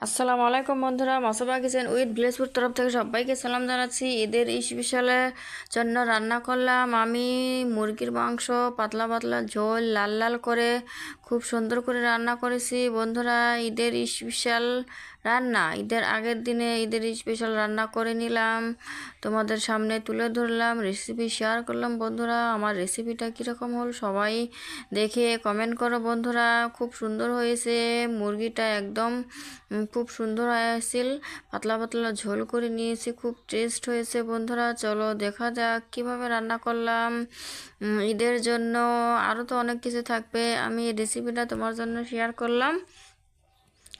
আসসালামু আলাইকুম বন্ধুরা, মাসাবা কিচেন উইথ ভিলেজপুর তরফ থেকে সবাইকে সালাম জানাচ্ছি। ঈদের এই স্পেশালের জন্য রান্না করলাম আমি মুরগির মাংস, পাতলা পাতলা ঝোল লাল লাল করে খুব সুন্দর করে রান্না করেছি বন্ধুরা। ঈদের স্পেশাল রান্না, ঈদের আগের দিনে ঈদের স্পেশাল রান্না করে নিলাম, তোমাদের সামনে তুলে ধরলাম, রেসিপি শেয়ার করলাম বন্ধুরা। আমার রেসিপিটা কীরকম হল সবাই দেখে কমেন্ট করো বন্ধুরা। খুব সুন্দর হয়েছে, মুরগিটা একদম খুব সুন্দর হয়েছিল, পাতলা পাতলা ঝোল করে নিয়েছি, খুব টেস্ট হয়েছে বন্ধুরা। চলো দেখা যাক কিভাবে রান্না করলাম ঈদের জন্য। আরও তো অনেক কিছু থাকবে, আমি এই রেসিপিটা তোমার জন্য শেয়ার করলাম।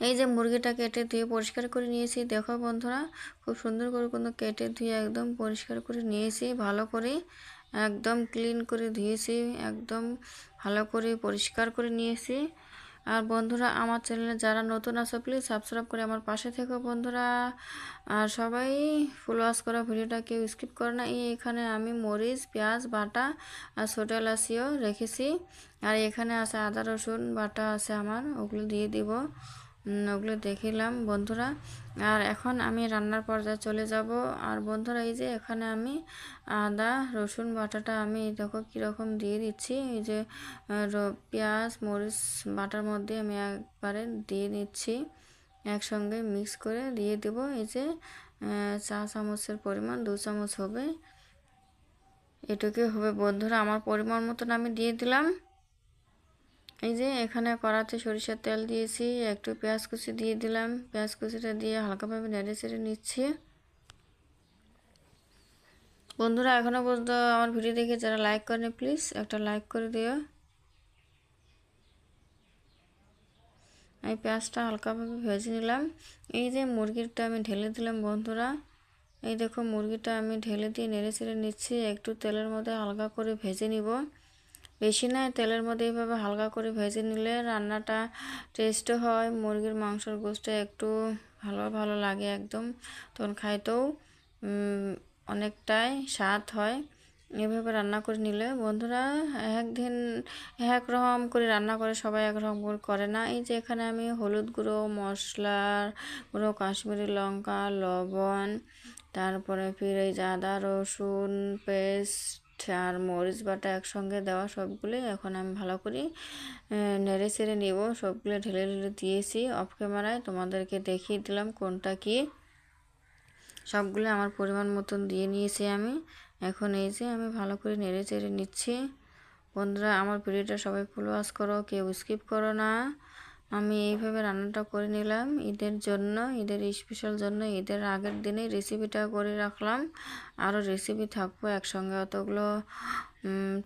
এই যে মুরগিটা কেটে ধুয়ে পরিষ্কার করে নিয়েছি, দেখো বন্ধুরা, খুব সুন্দর করে কোনো কেটে ধুয়ে একদম পরিষ্কার করে নিয়েছি, ভালো করে একদম ক্লিন করে ধুয়েছি, একদম ভালো করে পরিষ্কার করে নিয়েছি। আর বন্ধুরা, আমার চ্যানেলে যারা নতুন আছো প্লিজ সাবস্ক্রাইব করে আমার পাশে থেকো বন্ধুরা। আর সবাই ফুল ওয়াশ করা ভিডিওটা কেউ স্কিপ করে না। এখানে আমি মরিচ পেঁয়াজ বাটা আর ছোটো এলাচিও রেখেছি, আর এখানে আছে আদা রসুন বাটা আছে আমার, ওগুলো দিয়ে দিব, ওগুলো দেখিলাম বন্ধুরা। আর এখন আমি রান্নার পর্যায়ে চলে যাব। আর বন্ধুরা, এই যে এখানে আমি আদা রসুন বাটাটা আমি দেখো কীরকম দিয়ে দিচ্ছি। এই যে পেঁয়াজ মরিচ বাটার মধ্যে আমি একবারে দিয়ে নিচ্ছি, একসঙ্গে মিক্স করে দিয়ে দেব। এই যে চা চামচের পরিমাণ 2 চামচ হবে, এটুকুই হবে বন্ধুরা। আমার পরিমাণ মতন আমি দিয়ে দিলাম। এই যে এখানে কড়াতে সরিষার তেল দিয়েছি, একটু পেঁয়াজ কুচি দিয়ে দিলাম, পেঁয়াজ কুচিটা দিয়ে হালকাভাবে নেড়ে চেড়ে নিচ্ছি বন্ধুরা। এখনও পর্যন্ত আমার ভিডিও দেখে যারা লাইক করেনি প্লিজ একটা লাইক করে দিও। এই পেঁয়াজটা হালকাভাবে ভেজে নিলাম। এই যে মুরগিটা আমি ঢেলে দিলাম বন্ধুরা, এই দেখো মুরগিটা আমি ঢেলে দিয়ে নেড়ে চেড়ে নিচ্ছি, একটু তেলের মধ্যে হালকা করে ভেজে নিব, বেশি নয়, তেলের মধ্যে এইভাবে হালকা করে ভেজে নিলে রান্নাটা টেস্টও হয়, মুরগির মাংসর গোশটা একটু ভালো ভালো লাগে একদম, তখন খাইতেও অনেকটাই স্বাদ হয়। এভাবে রান্না করে নিলে বন্ধুরা, একদিন এক রকম করে রান্না করে সবাই একরকম করে না। এই যে এখানে আমি হলুদ গুঁড়ো, মশলার গুঁড়ো, কাশ্মীরি লঙ্কা, লবণ, তারপরে ফির এই যে আদা রসুন পেস্ট আর মরিচ বাটা একসঙ্গে দেওয়া সবগুলি এখন আমি ভালো করে নেড়ে চেড়ে নেব। সবগুলো ঢেলে ঢেলে দিয়েছি, অফ ক্যামেরায় তোমাদেরকে দেখিয়ে দিলাম কোনটা কি। সবগুলো আমার পরিমাণ মতন দিয়ে নিয়েছি আমি। এখন এই যে আমি ভালো করে নেড়ে চেড়ে নিচ্ছি বন্ধুরা। আমার ভিডিওটা সবাই ফুল ওয়াচ করো, কেউ স্কিপ করো না। আমি এইভাবে রান্নাটা করে নিলাম ঈদের জন্য, ঈদের স্পেশাল জন্য। ঈদের আগের দিনেই রেসিপিটা করে রাখলাম, আরও রেসিপি থাকবো একসঙ্গে, অতগুলো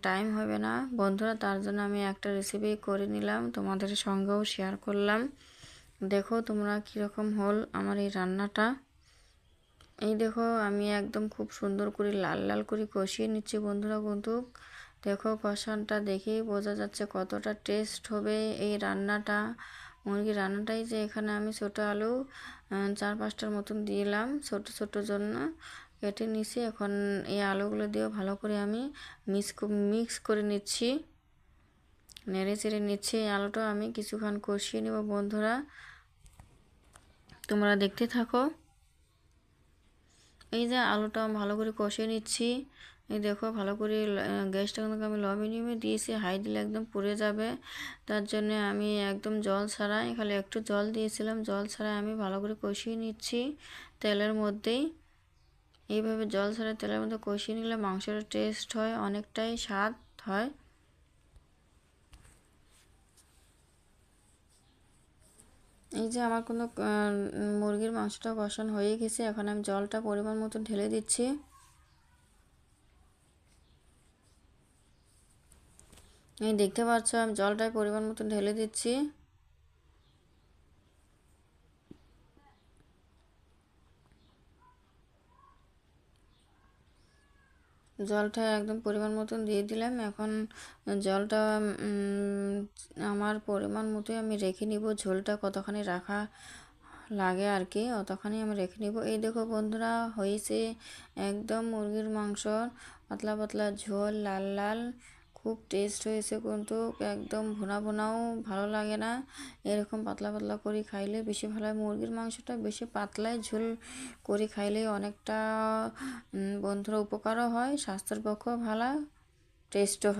টাইম হবে না বন্ধুরা, তার জন্য আমি একটা রেসিপি করে নিলাম, তোমাদের সঙ্গেও শেয়ার করলাম। দেখো তোমরা কীরকম হল আমার এই রান্নাটা। এই দেখো আমি একদম খুব সুন্দর করে লাল লাল করে কষিয়ে নিচ্ছি বন্ধুরা। কিন্তু দেখো কষানটা দেখেই বোঝা যাচ্ছে কতটা টেস্ট হবে এই রান্নাটা, মুরগির রান্নাটাই। যে এখানে আমি ছোটো আলু 4-5টার মতন দিলাম, ছোট ছোট জন্য কেটে নিছি। এখন এই আলুগুলো দিয়েও ভালো করে আমি মিক্স করে নিচ্ছি, নেড়ে চেড়ে নিচ্ছি। এই আলুটা আমি কিছুক্ষণ কষিয়ে নেব বন্ধুরা, তোমরা দেখতে থাকো। এই যে আলুটা ভালো করে কষিয়ে নিচ্ছি, এই দেখো ভালো করে গ্যাসটা কিন্তু আমি লো মিডিয়ামে দিয়েছি, হাই দিলে একদম পুড়ে যাবে, তার জন্য আমি একদম জল ছাড়াই, খালি একটু জল দিয়েছিলাম, জল ছাড়াই আমি ভালো করে কষিয়ে নিচ্ছি তেলের মধ্যেই। এইভাবে জল ছাড়াই তেলের মধ্যে কষিয়ে নিলে মাংসের টেস্ট হয়, অনেকটাই স্বাদ হয়। এই যে আমার কোনো মুরগির মাংসটা কষানো হয়ে গেছে, এখন আমি জলটা পরিমাণ মতো ঢেলে দিচ্ছি। এই দেখতে পাচ্ছ আমি জলটায় পরিমাণ মতো ঢেলে দিচ্ছি। জলটা একদম পরিমাণ মতন দিয়ে দিলাম। এখন জলটা আমার পরিমাণ মতোই আমি রেখে নিব, ঝোলটা কতখানি রাখা লাগে আর কি অতখানি আমি রেখে নিব। এই দেখো বন্ধুরা, হয়েছে একদম মুরগির মাংস পাতলা পাতলা ঝোল লাল লাল খুব টেস্ট হয়েছে, কিন্তু একদম ভুনা ভুনাও ভালো লাগে না, এরকম পাতলা পাতলা করে খাইলে বেশি ভালো হয়। মুরগির মাংসটা বেশি পাতলায় ঝোল করে খাইলে অনেকটা বন্ধুরা উপকারও হয়, স্বাস্থ্যের পক্ষেও ভালো, টেস্টও হয়।